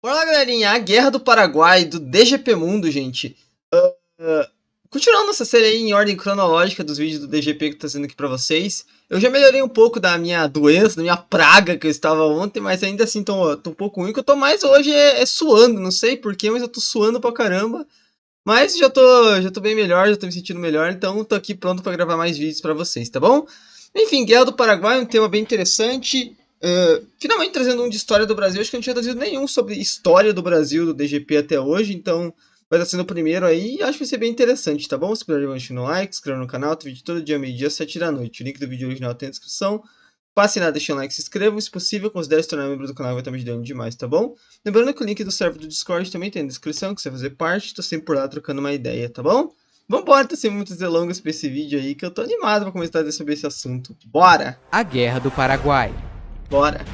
Bora lá, galerinha, a Guerra do Paraguai, do DGP Mundo, gente. Continuando essa série aí em ordem cronológica dos vídeos do DGP que eu tô fazendo aqui pra vocês. Eu já melhorei um pouco da minha doença, da minha praga que eu estava ontem, mas ainda assim tô um pouco ruim. O que eu tô mais hoje é suando, não sei porquê, mas eu tô suando pra caramba. Mas já tô bem melhor, já tô me sentindo melhor, então tô aqui pronto pra gravar mais vídeos pra vocês, tá bom? Enfim, Guerra do Paraguai é um tema bem interessante. Finalmente trazendo um de história do Brasil. Acho que eu não tinha trazido nenhum sobre história do Brasil, do DGP até hoje, então vai estar sendo o primeiro aí e acho que vai ser bem interessante, tá bom? Se puder, deixa no like, se inscreva no canal, tem vídeo todo dia, meio-dia, 7 da noite. O link do vídeo original tem na descrição. Passe nada, deixe um like, se inscrevam, se possível, considere se tornar membro do canal, vai estar me ajudando demais, tá bom? Lembrando que o link do server do Discord também tem na descrição, que você vai fazer parte, tô sempre por lá trocando uma ideia, tá bom? Vambora, tá sem muitas delongas pra esse vídeo aí, que eu tô animado pra começar a sobre esse assunto. Bora! A Guerra do Paraguai. Bora!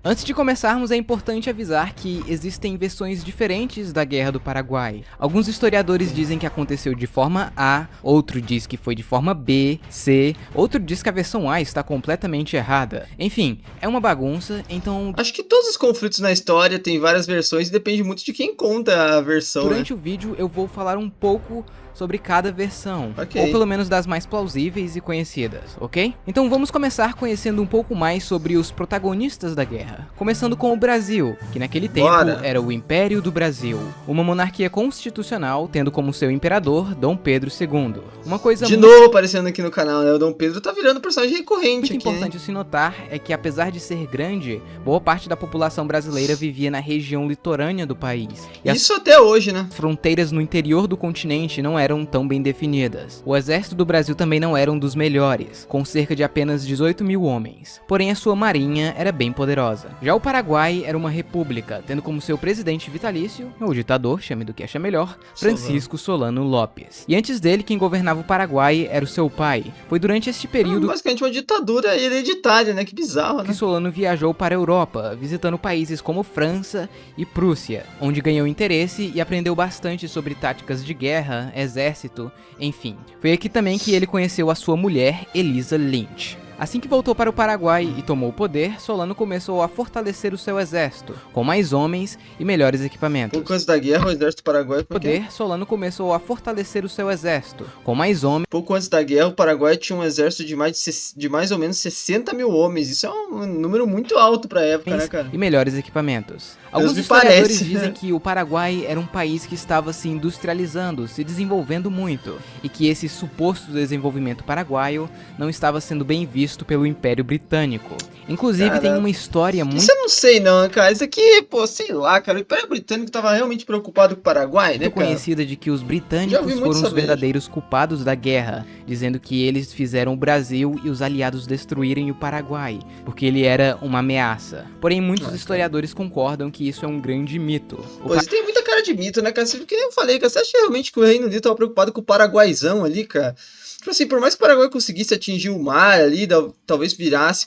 Antes de começarmos, é importante avisar que existem versões diferentes da Guerra do Paraguai. Alguns historiadores dizem que aconteceu de forma A, outro diz que foi de forma B, C, outro diz que a versão A está completamente errada. Enfim, é uma bagunça, então... Acho que todos os conflitos na história têm várias versões e depende muito de quem conta a versão, Durante o vídeo eu vou falar um pouco sobre cada versão, Ok. ou pelo menos das mais plausíveis e conhecidas, ok? Então vamos começar conhecendo um pouco mais sobre os protagonistas da guerra, começando com o Brasil, que naquele tempo era o Império do Brasil, uma monarquia constitucional tendo como seu imperador Dom Pedro II. Uma coisa de novo aparecendo aqui no canal, né? O Dom Pedro tá virando personagem recorrente muito aqui, importante se notar é que, apesar de ser grande, boa parte da população brasileira vivia na região litorânea do país. E isso até hoje, né? as fronteiras no interior do continente não eram tão bem definidas. O exército do Brasil também não era um dos melhores, com cerca de apenas 18 mil homens. Porém, a sua marinha era bem poderosa. Já o Paraguai era uma república, tendo como seu presidente vitalício, ou ditador, chame do que acha melhor, Francisco Solano Lopes. E antes dele, quem governava o Paraguai era o seu pai. Foi durante este período basicamente uma ditadura hereditária, né? Que bizarro, que né? Solano viajou para a Europa, visitando países como França e Prússia, onde ganhou interesse e aprendeu bastante sobre táticas de guerra, exército, enfim. Foi aqui também que ele conheceu a sua mulher, Elisa Lynch. Assim que voltou para o Paraguai e tomou o poder, Solano começou a fortalecer o seu exército, com mais homens e melhores equipamentos. Pouco antes da guerra, o exército paraguai... Solano começou a fortalecer o seu exército, com mais homens... Pouco antes da guerra, o Paraguai tinha um exército de mais ou menos 60 mil homens. Isso é um número muito alto pra época, né, cara? e melhores equipamentos. Alguns me historiadores parece. dizem que o Paraguai era um país que estava se industrializando, se desenvolvendo muito, e que esse suposto desenvolvimento paraguaio não estava sendo bem visto pelo Império Britânico. Inclusive, tem uma história muito... Isso eu não sei não, cara. Isso aqui, pô, sei lá, cara. O Império Britânico tava realmente preocupado com o Paraguai, né, cara? conhecida de que os britânicos foram os verdadeiros culpados da guerra, dizendo que eles fizeram o Brasil e os aliados destruírem o Paraguai, porque ele era uma ameaça. Porém, muitos historiadores concordam que isso é um grande mito. Pô, isso tem muita cara de mito, né, cara? Que nem eu falei, cara. Você acha realmente que o Reino Unido tava preocupado com o Paraguaizão ali, cara? Tipo assim, por mais que o Paraguai conseguisse atingir o mar ali, talvez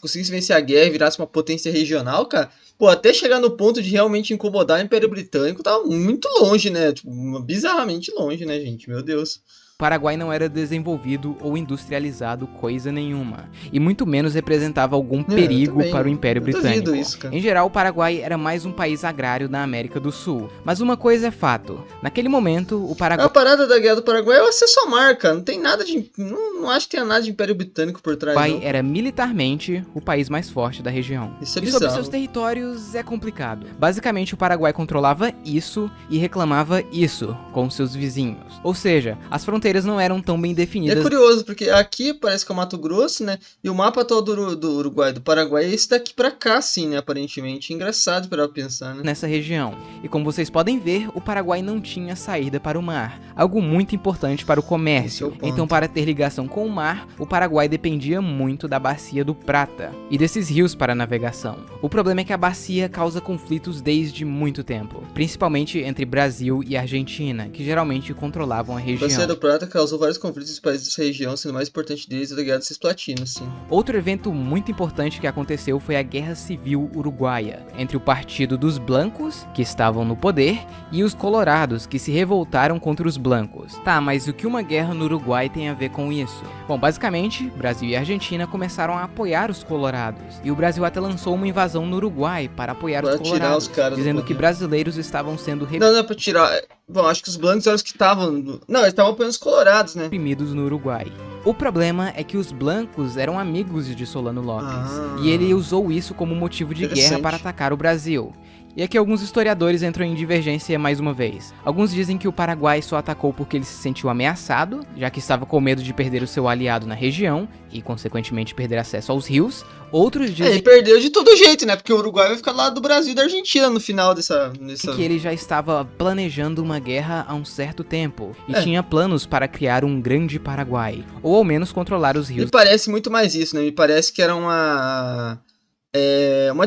conseguisse vencer a guerra e virasse uma potência regional, cara, pô, até chegar no ponto de realmente incomodar o Império Britânico, tava muito longe, né? Tipo, bizarramente longe, né, gente? Meu Deus. O Paraguai não era desenvolvido ou industrializado coisa nenhuma, e muito menos representava algum perigo para o Império Britânico. Em geral, o Paraguai era mais um país agrário da América do Sul. Mas uma coisa é fato, naquele momento, o Paraguai... A parada da Guerra do Paraguai é o acesso ao mar, cara. Não tem nada de... Não acho que tenha nada de Império Britânico por trás, O Paraguai era militarmente o país mais forte da região. Isso é e bizarro. sobre seus territórios é complicado. Basicamente, o Paraguai controlava isso e reclamava isso com seus vizinhos. Ou seja, as fronteiras não eram tão bem definidas. É curioso, porque aqui parece que é o Mato Grosso, né? E o mapa todo do Uruguai, do Paraguai, é esse daqui pra cá, assim, né? Aparentemente. Engraçado pra pensar, né? Nessa região. E como vocês podem ver, o Paraguai não tinha saída para o mar. Algo muito importante para o comércio. Então, para ter ligação com o mar, o Paraguai dependia muito da Bacia do Prata e desses rios para navegação. O problema é que a bacia causa conflitos desde muito tempo, principalmente entre Brasil e Argentina, que geralmente controlavam a região. Bacia do Prata data causou vários conflitos nos países dessa região, sendo o mais importante deles a Guerra Cisplatina, sim. Outro evento muito importante que aconteceu foi a Guerra Civil Uruguaia, entre o Partido dos Blancos, que estavam no poder, e os Colorados, que se revoltaram contra os blancos. Tá, mas o que uma guerra no Uruguai tem a ver com isso? Bom, basicamente, Brasil e Argentina começaram a apoiar os Colorados, e o Brasil até lançou uma invasão no Uruguai para apoiar os Colorados, dizendo que brasileiros estavam sendo Não é pra tirar... Bom, acho que os blancos eram os que estavam... Não, eles estavam apoiando os Colorados, né? Reprimidos no Uruguai. O problema é que os blancos eram amigos de Solano Lopes, e ele usou isso como motivo de guerra para atacar o Brasil. E aqui alguns historiadores entram em divergência mais uma vez. Alguns dizem que o Paraguai só atacou porque ele se sentiu ameaçado, já que estava com medo de perder o seu aliado na região, e consequentemente perder acesso aos rios. Outros dizem ele perdeu de todo jeito, né? Porque o Uruguai vai ficar do lado do Brasil e da Argentina no final dessa... que ele já estava planejando uma guerra há um certo tempo, e tinha planos para criar um grande Paraguai, ou ao menos controlar os rios. Me parece muito mais isso, né? Me parece que era uma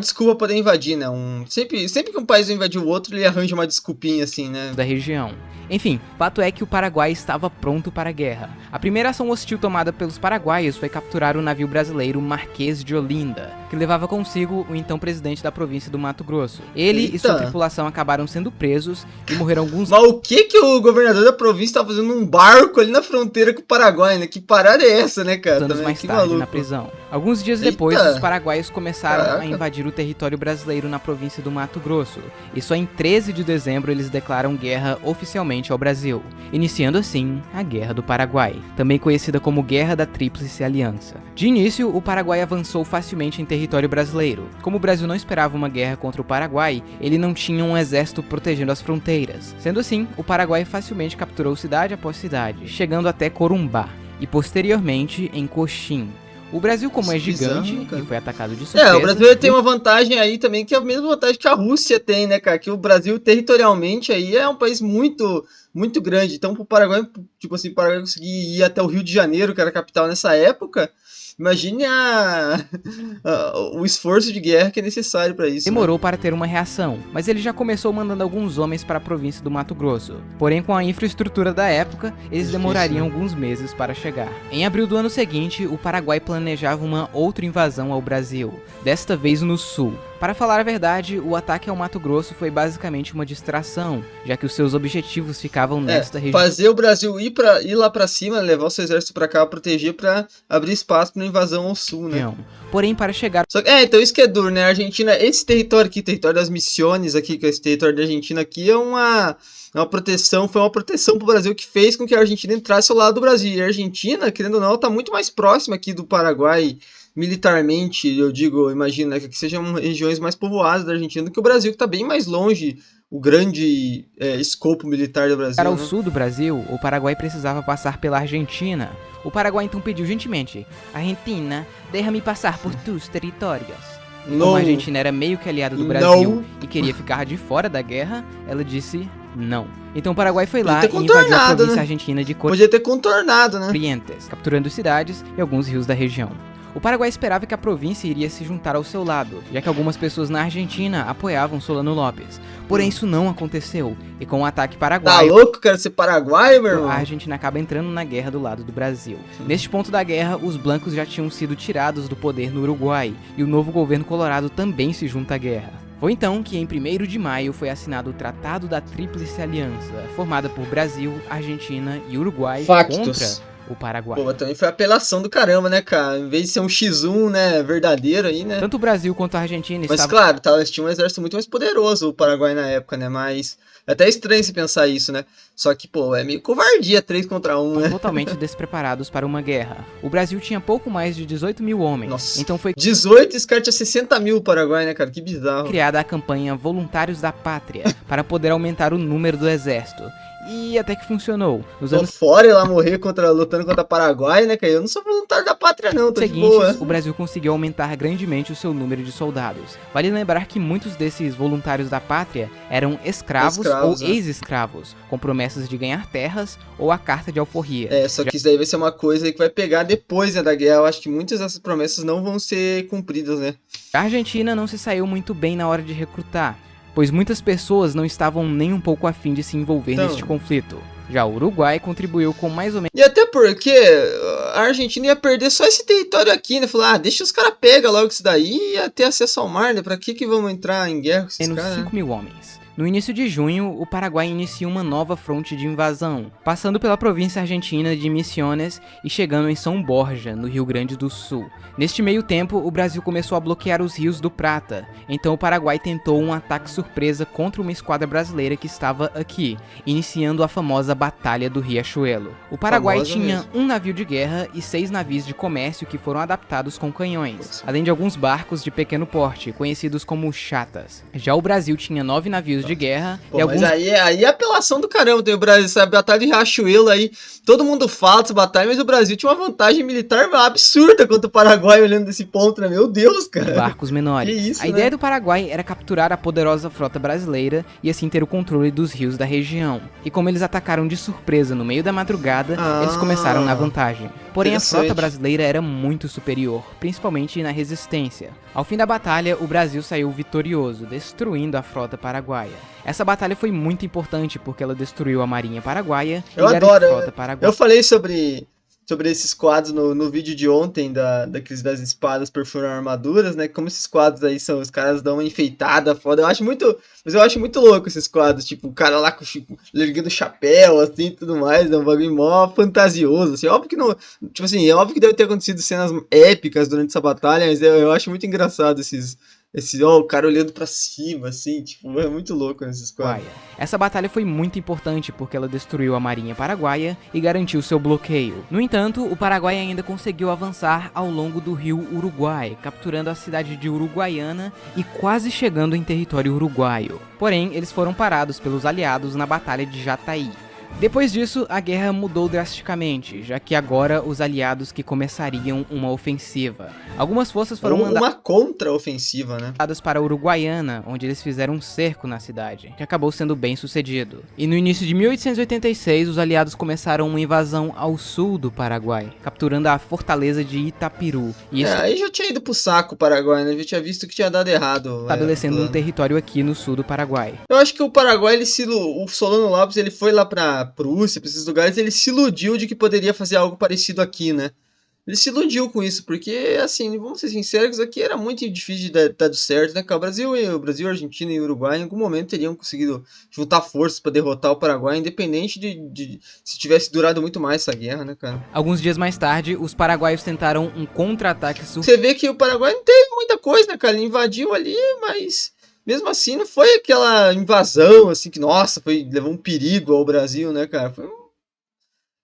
desculpa para poder invadir, né? Sempre que um país invadiu o outro, ele arranja uma desculpinha assim, né? Da região. Enfim, fato é que o Paraguai estava pronto para a guerra. A primeira ação hostil tomada pelos paraguaios foi capturar o navio brasileiro Marquês de Olinda, que levava consigo o então presidente da província do Mato Grosso. Ele e sua tripulação acabaram sendo presos e morreram alguns... Mas o que o governador da província estava fazendo num barco ali na fronteira com o Paraguai, né? Que parada é essa, né, cara? Anos mais tarde, na prisão. Alguns dias depois, os paraguaios começaram a invadir o território brasileiro na província do Mato Grosso. E só em 13 de dezembro eles declaram guerra oficialmente ao Brasil, iniciando assim a Guerra do Paraguai, também conhecida como Guerra da Tríplice Aliança. De início, o Paraguai avançou facilmente em território brasileiro. Como o Brasil não esperava uma guerra contra o Paraguai, ele não tinha um exército protegendo as fronteiras. Sendo assim, o Paraguai facilmente capturou cidade após cidade, chegando até Corumbá, e posteriormente em Coxim. O Brasil, como é gigante e foi atacado de surpresa... o Brasil tem uma vantagem aí também, que é a mesma vantagem que a Rússia tem, né, cara? Que o Brasil, territorialmente, aí é um país muito, muito grande. Então, pro Paraguai, tipo assim, o Paraguai conseguir ir até o Rio de Janeiro, que era a capital nessa época... Imagine o esforço de guerra que é necessário para isso. Demorou para ter uma reação, mas ele já começou mandando alguns homens para a província do Mato Grosso. Porém, com a infraestrutura da época, eles demorariam alguns meses para chegar. Em abril do ano seguinte, o Paraguai planejava uma outra invasão ao Brasil, desta vez no sul. Para falar a verdade, o ataque ao Mato Grosso foi basicamente uma distração, já que os seus objetivos ficavam nesta região. Fazer o Brasil ir lá pra cima, levar o seu exército pra cá, proteger, pra abrir espaço pra uma invasão ao sul, né? Porém, para chegar... então isso que é duro, né? A Argentina, esse território aqui, território das Missões aqui, que é esse território da Argentina aqui, é uma proteção, foi uma proteção pro Brasil que fez com que a Argentina entrasse ao lado do Brasil. E a Argentina, querendo ou não, tá muito mais próxima aqui do Paraguai, militarmente, eu digo, imagino, né, que sejam regiões mais povoadas da Argentina do que o Brasil, que está bem mais longe, o grande escopo militar do Brasil. Para o sul do Brasil, o Paraguai precisava passar pela Argentina. O Paraguai então pediu gentilmente: Argentina, deixa-me passar por tus territórios. Como a Argentina era meio que aliada do Brasil e queria ficar de fora da guerra, ela disse não. Então o Paraguai foi lá e invadiu a província argentina de Podia ter contornado, né? Corrientes, capturando cidades e alguns rios da região. O Paraguai esperava que a província iria se juntar ao seu lado, já que algumas pessoas na Argentina apoiavam Solano Lopes. Porém, isso não aconteceu, e com o ataque paraguaio... Tá louco? Quero ser paraguaio, meu irmão? A Argentina acaba entrando na guerra do lado do Brasil. Neste ponto da guerra, os blancos já tinham sido tirados do poder no Uruguai, e o novo governo colorado também se junta à guerra. Foi então que, em 1º de maio, foi assinado o Tratado da Tríplice Aliança, formada por Brasil, Argentina e Uruguai contra o Paraguai. Pô, também foi apelação do caramba, né, cara? Em vez de ser um X1, né, verdadeiro aí, né? Tanto o Brasil quanto a Argentina Mas claro, eles tinham um exército muito mais poderoso, o Paraguai na época, né? Mas é até estranho se pensar isso, né? Só que, pô, é meio covardia 3 contra 1, né? Totalmente despreparados para uma guerra. O Brasil tinha pouco mais de 18 mil homens. Nossa, então foi 18 e esse cara tinha 60 mil o Paraguai, né, cara? Que bizarro. Criada a campanha Voluntários da Pátria, para poder aumentar o número do exército. E até que funcionou. Nos anos fora ir lá morrer lutando contra o Paraguai, né, cara? Eu não sou voluntário da pátria, não, tô de boa. O Brasil conseguiu aumentar grandemente o seu número de soldados. Vale lembrar que muitos desses voluntários da pátria eram escravos ou ex-escravos, com promessas de ganhar terras ou a carta de alforria. Só que isso daí vai ser uma coisa que vai pegar depois, né, da guerra. Eu acho que muitas dessas promessas não vão ser cumpridas, né? A Argentina não se saiu muito bem na hora de recrutar, pois muitas pessoas não estavam nem um pouco afim de se envolver neste conflito. Já o Uruguai contribuiu com mais ou menos... E até porque a Argentina ia perder só esse território aqui, né? Falar, deixa os caras pegar logo isso daí e ia ter acesso ao mar, né? Pra que vamos entrar em guerra com esses caras? 5 mil homens. No início de junho, o Paraguai inicia uma nova fronte de invasão, passando pela província argentina de Misiones e chegando em São Borja, no Rio Grande do Sul. Neste meio tempo, o Brasil começou a bloquear os rios do Prata, então o Paraguai tentou um ataque surpresa contra uma esquadra brasileira que estava aqui, iniciando a famosa Batalha do Riachuelo. O Paraguai tinha um navio de guerra e 6 navios de comércio que foram adaptados com canhões, além de alguns barcos de pequeno porte, conhecidos como chatas. Já o Brasil tinha 9 navios de guerra. Pô, e alguns... Mas aí é apelação do caramba, tem o Brasil, essa batalha de Riachuelo aí, todo mundo fala dessa batalha, mas o Brasil tinha uma vantagem militar absurda contra o Paraguai olhando desse ponto, né? Meu Deus, cara. Barcos menores. Isso, a ideia do Paraguai era capturar a poderosa frota brasileira e assim ter o controle dos rios da região. E como eles atacaram de surpresa no meio da madrugada, eles começaram na vantagem. Porém, a frota brasileira era muito superior, principalmente na resistência. Ao fim da batalha, o Brasil saiu vitorioso, destruindo a frota paraguaia. Essa batalha foi muito importante porque ela destruiu a marinha paraguaia e a frota paraguaia. Eu falei sobre esses quadros no vídeo de ontem daqueles das espadas perfuram armaduras, né? Como esses quadros aí são, os caras dão uma enfeitada foda. Eu acho muito louco esses quadros, tipo, o cara lá com erguendo o chapéu, assim, tudo mais, é um bagulho mó fantasioso, assim, óbvio que não, tipo assim, é óbvio que deve ter acontecido cenas épicas durante essa batalha, mas eu acho muito engraçado o cara olhando pra cima, assim, tipo, é muito louco nesses quadros. Essa batalha foi muito importante porque ela destruiu a marinha paraguaia e garantiu seu bloqueio. No entanto, o Paraguai ainda conseguiu avançar ao longo do rio Uruguai, capturando a cidade de Uruguaiana e quase chegando em território uruguaio. Porém, eles foram parados pelos aliados na Batalha de Jataí. Depois disso, a guerra mudou drasticamente, já que agora os aliados que começariam uma ofensiva. Algumas forças foram mandadas... Uma contra-ofensiva, né? ...para Uruguaiana, onde eles fizeram um cerco na cidade, que acabou sendo bem sucedido. E no início de 1886, os aliados começaram uma invasão ao sul do Paraguai, capturando a fortaleza de Itapiru. E isso... aí já tinha ido pro saco o Paraguai, né? Já tinha visto que tinha dado errado. Estabelecendo um território aqui no sul do Paraguai. Eu acho que o Paraguai, o Solano Lopes, ele foi lá pra Prússia, pra esses lugares, ele se iludiu de que poderia fazer algo parecido aqui, né? Ele se iludiu com isso, porque, assim, vamos ser sinceros, aqui era muito difícil de dar certo, né? O Brasil, a Argentina e o Uruguai, em algum momento, teriam conseguido juntar forças para derrotar o Paraguai, independente de se tivesse durado muito mais essa guerra, né, cara? Alguns dias mais tarde, os paraguaios tentaram um contra-ataque Você vê que o Paraguai não teve muita coisa, né, cara? Ele invadiu ali, mas... mesmo assim, não foi aquela invasão, assim, que, nossa, levou um perigo ao Brasil, né, cara? Foi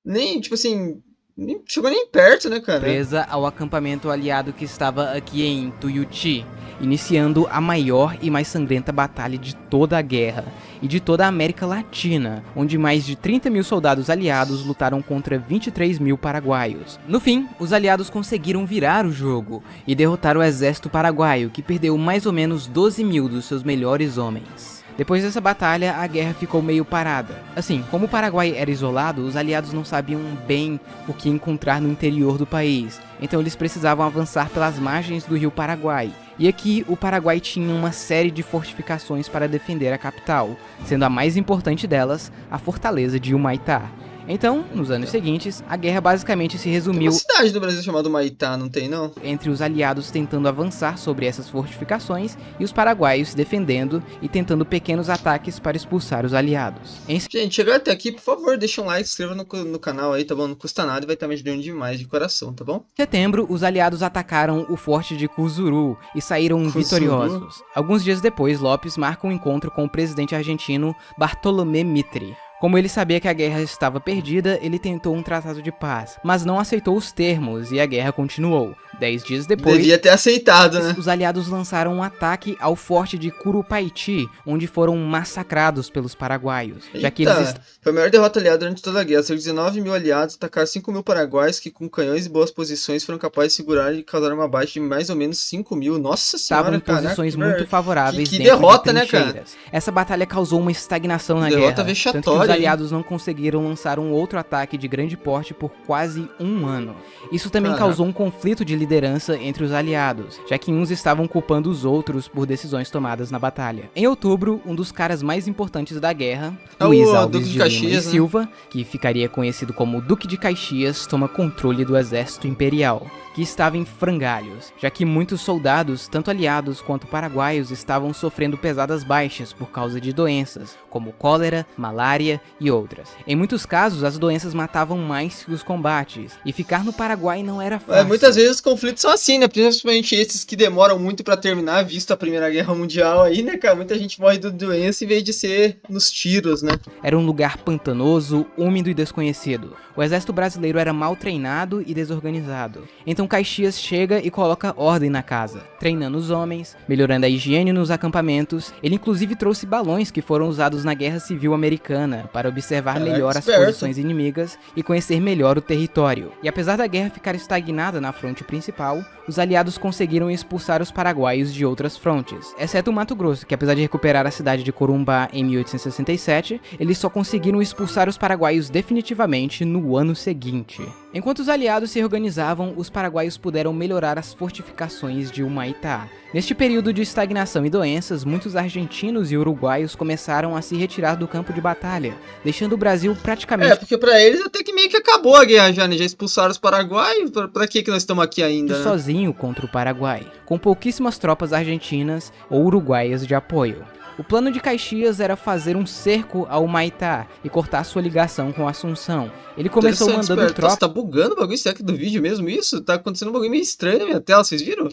nem, tipo assim, nem chegou nem perto, né, cara? Presa ao acampamento aliado que estava aqui em Tuiuti, iniciando a maior e mais sangrenta batalha de toda a guerra e de toda a América Latina, onde mais de 30 mil soldados aliados lutaram contra 23 mil paraguaios. No fim, os aliados conseguiram virar o jogo e derrotar o exército paraguaio, que perdeu mais ou menos 12 mil dos seus melhores homens. Depois dessa batalha, a guerra ficou meio parada. Assim, como o Paraguai era isolado, os aliados não sabiam bem o que encontrar no interior do país, então eles precisavam avançar pelas margens do rio Paraguai. E aqui, o Paraguai tinha uma série de fortificações para defender a capital, sendo a mais importante delas a fortaleza de Humaitá. Então, nos anos seguintes, a guerra basicamente se resumiu... Tem uma cidade do Brasil chamada Humaitá, não tem não? Entre os aliados tentando avançar sobre essas fortificações e os paraguaios se defendendo e tentando pequenos ataques para expulsar os aliados. Gente, chegou até aqui, por favor, deixa um like, se inscreva no canal aí, tá bom? Não custa nada e vai estar me ajudando demais de coração, tá bom? Em setembro, os aliados atacaram o forte de Cuzuru e saíram vitoriosos. Alguns dias depois, Lopes marca um encontro com o presidente argentino Bartolomé Mitre. Como ele sabia que a guerra estava perdida, ele tentou um tratado de paz, mas não aceitou os termos e a guerra continuou. 10 dias depois, devia ter aceitado, né? Os aliados lançaram um ataque ao forte de Curupaiti, onde foram massacrados pelos paraguaios. Já que eles foi a maior derrota aliada durante toda a guerra. Cerca de 19 mil aliados atacaram 5 mil paraguaios que, com canhões e boas posições, foram capazes de segurar e causar uma baixa de mais ou menos 5 mil. Nossa senhora, estavam em posições muito favoráveis que dentro derrota, de né, cara? Essa batalha causou uma estagnação na guerra. Derrota vexatória, Olha aí. aliados não conseguiram lançar um outro ataque de grande porte por quase um ano. Isso também Caraca. causou um conflito de liderança entre os aliados, já que uns estavam culpando os outros por decisões tomadas na batalha. Em outubro, um dos caras mais importantes da guerra, É o Luiz Duque Alves de de Lima e Caxias, né? Silva, que ficaria conhecido como Duque de Caxias, toma controle do exército imperial, que estava em frangalhos, já que muitos soldados, tanto aliados quanto paraguaios, estavam sofrendo pesadas baixas por causa de doenças, como cólera, malária e outras. Em muitos casos, as doenças matavam mais que os combates, e ficar no Paraguai não era fácil. Muitas vezes os conflitos são assim, né? Principalmente esses que demoram muito pra terminar, visto a Primeira Guerra Mundial aí, né, cara? Muita gente morre de doença em vez de ser nos tiros, né? Era um lugar pantanoso, úmido e desconhecido. O exército brasileiro era mal treinado e desorganizado. Então Caxias chega e coloca ordem na casa, treinando os homens, melhorando a higiene nos acampamentos. Ele inclusive trouxe balões que foram usados na Guerra Civil Americana para observar melhor as esperto. posições inimigas e conhecer melhor o território. E apesar da guerra ficar estagnada na fronte principal, os aliados conseguiram expulsar os paraguaios de outras frontes, exceto o Mato Grosso, que apesar de recuperar a cidade de Corumbá em 1867, eles só conseguiram expulsar os paraguaios definitivamente no ano seguinte. Enquanto os aliados se organizavam, os paraguaios puderam melhorar as fortificações de Humaitá. Neste período de estagnação e doenças, muitos argentinos e uruguaios começaram a se retirar do campo de batalha, deixando o Brasil praticamente Porque pra eles até que meio que acabou a guerra já, né? Já expulsaram os paraguaios, pra que nós estamos aqui ainda, né? sozinho contra o Paraguai, com pouquíssimas tropas argentinas ou uruguaias de apoio. O plano de Caxias era fazer um cerco ao Humaitá e cortar sua ligação com Assunção. Ele começou Interessante, mandando esperto. Nossa, tropas tá bugando o bagulho? Será que é do vídeo mesmo isso? Tá acontecendo um bagulho meio estranho na minha tela, vocês viram?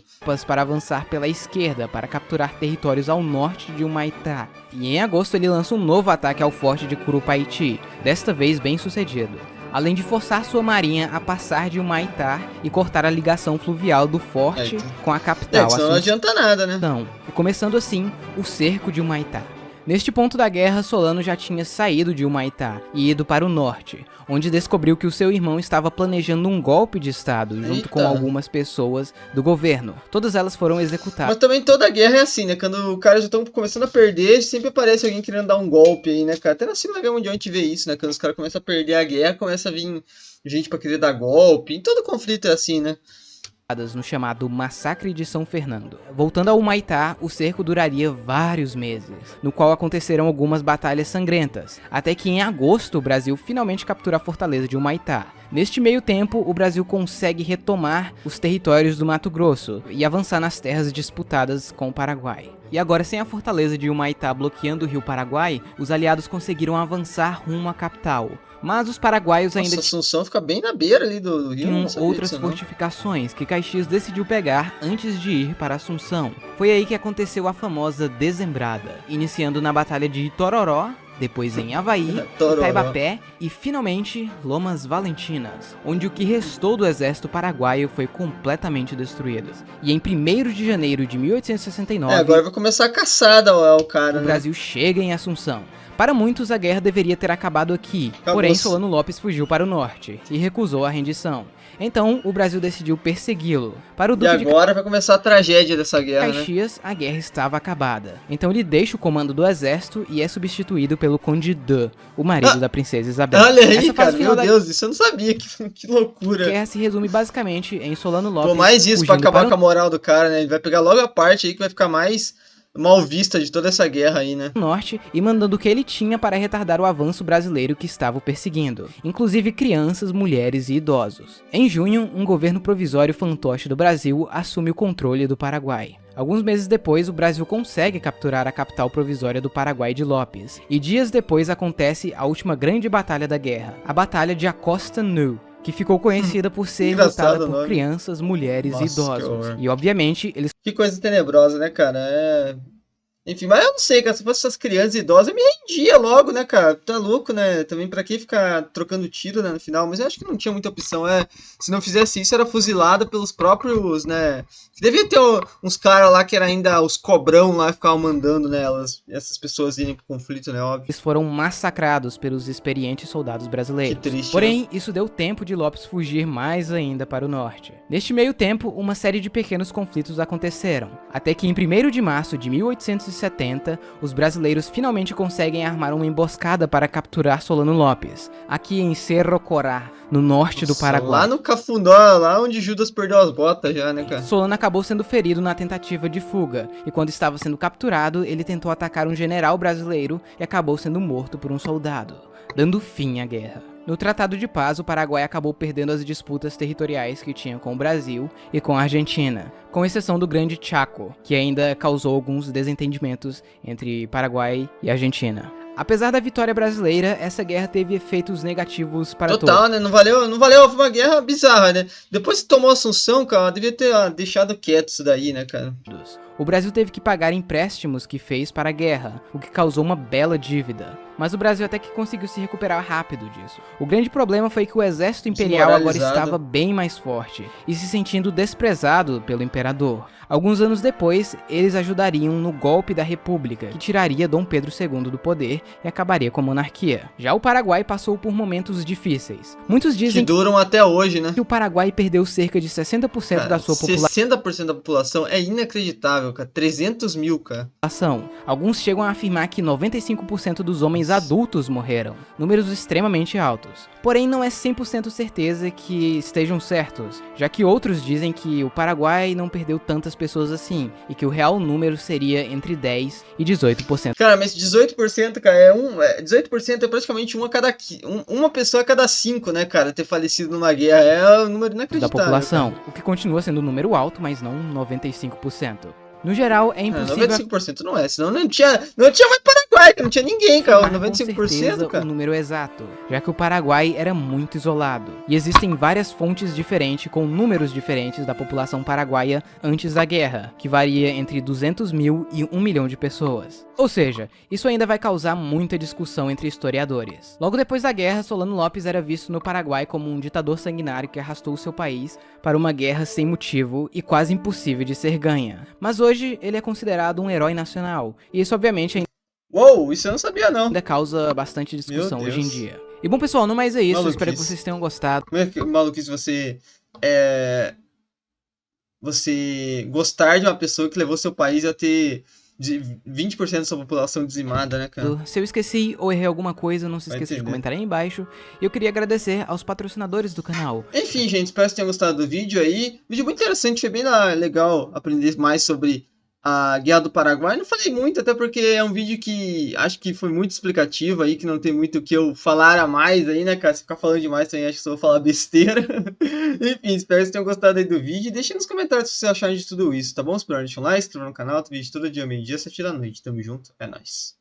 para avançar pela esquerda para capturar territórios ao norte de Humaitá. E em agosto ele lança um novo ataque ao forte de Curupaiti, desta vez bem sucedido, além de forçar sua marinha a passar de Humaitá e cortar a ligação fluvial do forte com a capital, Senão não adianta nada, né? E começando assim o cerco de Humaitá. Neste ponto da guerra, Solano já tinha saído de Humaitá e ido para o norte, onde descobriu que o seu irmão estava planejando um golpe de estado junto com algumas pessoas do governo. Todas elas foram executadas. Mas também toda guerra é assim, né? Quando o cara já estão começando a perder, sempre aparece alguém querendo dar um golpe aí, né, cara? Até na Segunda Guerra Mundial a gente vê isso, né? Quando os caras começam a perder a guerra, começa a vir gente pra querer dar golpe. Em todo conflito é assim, né? No chamado Massacre de São Fernando. Voltando ao Humaitá, o cerco duraria vários meses, no qual aconteceram algumas batalhas sangrentas, até que em agosto o Brasil finalmente captura a fortaleza de Humaitá. Neste meio tempo, o Brasil consegue retomar os territórios do Mato Grosso e avançar nas terras disputadas com o Paraguai. E agora, sem a fortaleza de Humaitá bloqueando o rio Paraguai, os aliados conseguiram avançar rumo à capital. Mas os paraguaios ainda Assunção fica bem na beira ali do rio. tinham outras fortificações que Caxias decidiu pegar antes de ir para Assunção. Foi aí que aconteceu a famosa Dezembrada, iniciando na Batalha de Itororó, depois em Avaí, Itaibapé e finalmente Lomas Valentinas, onde o que restou do exército paraguaio foi completamente destruído. E em 1º de janeiro de 1869, agora vai começar a caçada ao cara, o Brasil chega em Assunção. Para muitos, a guerra deveria ter acabado aqui, porém Solano Lopes fugiu para o norte e recusou a rendição. Então, o Brasil decidiu persegui-lo. Para o Duque e agora vai começar a tragédia dessa guerra, Caxias, a guerra estava acabada. Então ele deixa o comando do exército e é substituído pelo Conde De, o marido da princesa Isabel. Olha aí, cara, meu Deus, isso eu não sabia, que loucura. A guerra se resume basicamente em Solano Lopes. Pô, mais isso pra acabar com a moral do cara, né? Ele vai pegar logo a parte aí que vai ficar mais mal vista de toda essa guerra aí, né? Norte e mandando o que ele tinha para retardar o avanço brasileiro que estava o perseguindo, inclusive crianças, mulheres e idosos. Em junho, um governo provisório fantoche do Brasil assume o controle do Paraguai. Alguns meses depois, o Brasil consegue capturar a capital provisória do Paraguai de Lopes, e dias depois acontece a última grande batalha da guerra, a Batalha de Acosta Nu, que ficou conhecida por ser lutada por crianças, mulheres e idosos. E obviamente, eles... Que coisa tenebrosa, né, cara? Enfim, mas eu não sei, cara, se fosse essas crianças idosas, eu me rendia logo, né, cara? Tá louco, né? Também pra que ficar trocando tiro, né, no final? Mas eu acho que não tinha muita opção, se não fizesse isso, era fuzilada pelos próprios, né? Devia ter uns caras lá que era ainda os cobrão lá que ficavam mandando, né, essas pessoas irem pro conflito, né, óbvio. Eles foram massacrados pelos experientes soldados brasileiros. Que triste, porém, isso deu tempo de Lopes fugir mais ainda para o norte. Neste meio tempo, uma série de pequenos conflitos aconteceram, até que em 1º de março de 1870, 1870, os brasileiros finalmente conseguem armar uma emboscada para capturar Solano Lopes, aqui em Cerro Corá, no norte do Paraguai. Lá no Cafundó, lá onde Judas perdeu as botas já, né, cara? Solano acabou sendo ferido na tentativa de fuga, e quando estava sendo capturado, ele tentou atacar um general brasileiro e acabou sendo morto por um soldado, dando fim à guerra. No Tratado de Paz, o Paraguai acabou perdendo as disputas territoriais que tinha com o Brasil e com a Argentina, com exceção do Grande Chaco, que ainda causou alguns desentendimentos entre Paraguai e Argentina. Apesar da vitória brasileira, essa guerra teve efeitos negativos para todos. Total, né? Não valeu, foi uma guerra bizarra, né? Depois que tomou Assunção, cara, devia ter deixado quieto isso daí, né, cara? O Brasil teve que pagar empréstimos que fez para a guerra, o que causou uma bela dívida. Mas o Brasil até que conseguiu se recuperar rápido disso. O grande problema foi que o exército imperial agora estava bem mais forte e se sentindo desprezado pelo imperador. Alguns anos depois, eles ajudariam no golpe da República, que tiraria Dom Pedro II do poder e acabaria com a monarquia. Já o Paraguai passou por momentos difíceis. Muitos dizem que duram até hoje, né? Que o Paraguai perdeu cerca de 60% da sua população. 60% da população é inacreditável, cara. 300 mil, cara. Alguns chegam a afirmar que 95% dos homens adultos morreram, números extremamente altos. Porém, não é 100% certeza que estejam certos, já que outros dizem que o Paraguai não perdeu tantas pessoas assim, e que o real número seria entre 10% e 18%. Cara, mas 18%, cara, 18% é praticamente uma pessoa a cada 5, né, cara, ter falecido numa guerra. É um número inacreditável. Da população, cara. O que continua sendo um número alto, mas não 95%. No geral, é impossível... 95% não é, senão não tinha mais Paraguai, não tinha ninguém, cara. 95%, cara. O número exato, já que o Paraguai era muito isolado. E existem várias fontes diferentes, com números diferentes da população paraguaia antes da guerra, que varia entre 200 mil e 1 milhão de pessoas. Ou seja, isso ainda vai causar muita discussão entre historiadores. Logo depois da guerra, Solano Lopes era visto no Paraguai como um ditador sanguinário que arrastou seu país para uma guerra sem motivo e quase impossível de ser ganha. Mas hoje, ele é considerado um herói nacional, e isso obviamente Uou, isso eu não sabia não. ainda causa bastante discussão hoje em dia. E bom pessoal, não mais é isso, Maluquice. Espero que vocês tenham gostado. Como é que maluquice você gostar de uma pessoa que levou seu país a ter 20% da sua população dizimada, né, cara? Se eu esqueci ou errei alguma coisa, não se esqueça de comentar aí embaixo. E eu queria agradecer aos patrocinadores do canal. Enfim, gente, espero que tenham gostado do vídeo aí. Vídeo muito interessante, foi bem legal aprender mais sobre a Guerra do Paraguai. Não falei muito, até porque é um vídeo que acho que foi muito explicativo aí, que não tem muito o que eu falar a mais aí, né, cara? Se ficar falando demais também acho que só vou falar besteira. Enfim, espero que vocês tenham gostado aí do vídeo. Deixem nos comentários o que vocês acharam de tudo isso, tá bom? Espero deixar um like, se inscrever no canal, outro vídeo todo dia, meio-dia, 7 da noite. Tamo junto, é nóis.